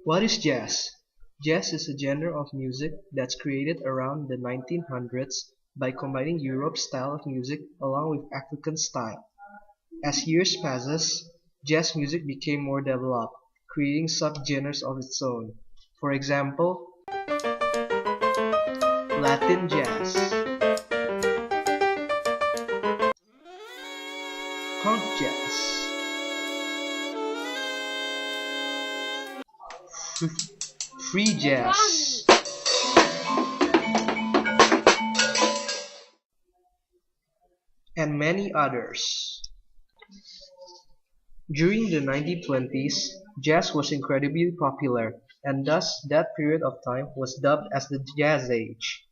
What is jazz? Jazz is a genre of music that's created around the 1900s by combining Europe's style of music along with African style. As years passes, jazz music became more developed, creating subgenres of its own. For example, Latin jazz, punk jazz, free jazz, and many others. During the 1920s, jazz was incredibly popular, and thus that period of time was dubbed as the Jazz Age.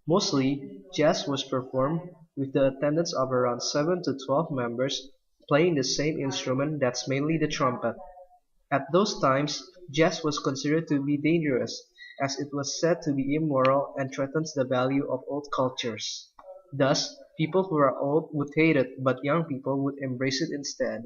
Mostly, jazz was performed with the attendance of around 7 to 12 members playing the same instrument, that's mainly the trumpet. At those times, jazz was considered to be dangerous, as it was said to be immoral and threatens the value of old cultures. Thus, people who are old would hate it, but young people would embrace it instead.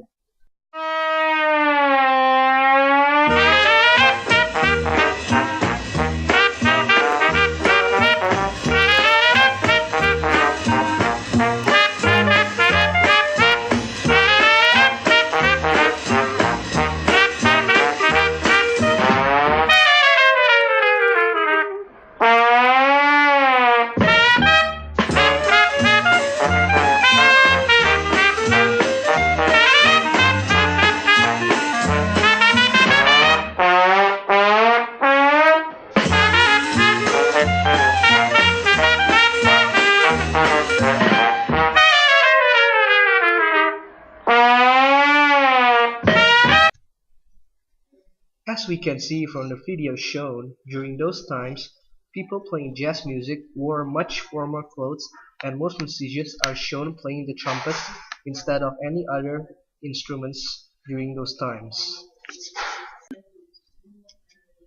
As we can see from the video shown, during those times, people playing jazz music wore much formal clothes and most musicians are shown playing the trumpet instead of any other instruments during those times.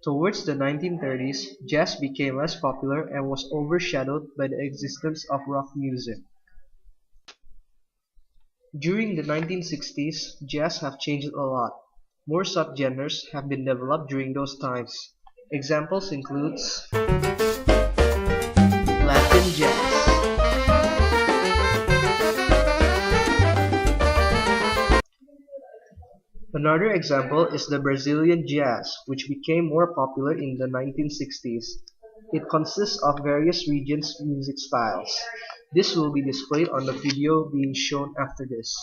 Towards the 1930s, jazz became less popular and was overshadowed by the existence of rock music. During the 1960s, jazz have changed a lot. More subgenres have been developed during those times. Examples includes Latin jazz, another example is the Brazilian jazz, which became more popular in the 1960s. It consists of various regions' music styles. This will be displayed on the video being shown after this.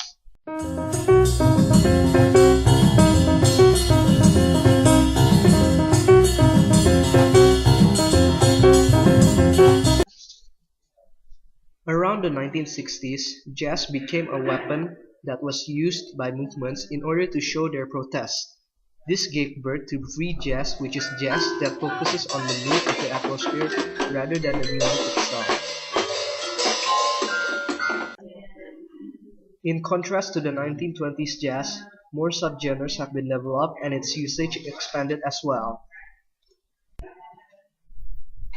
Around the 1960s, jazz became a weapon that was used by movements in order to show their protest. This gave birth to free jazz, which is jazz that focuses on the mood of the atmosphere rather than the music itself. In contrast to the 1920s jazz, more subgenres have been developed and its usage expanded as well.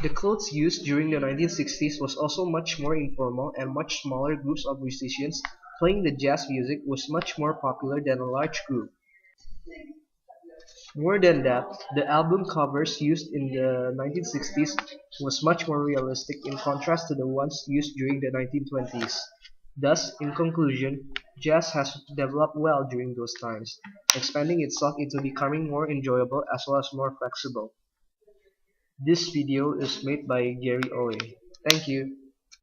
The clothes used during the 1960s was also much more informal and much smaller groups of musicians playing the jazz music was much more popular than a large group. More than that, the album covers used in the 1960s was much more realistic in contrast to the ones used during the 1920s. Thus, in conclusion, jazz has developed well during those times, expanding itself into becoming more enjoyable as well as more flexible. This video is made by Gerry Oei. Thank you.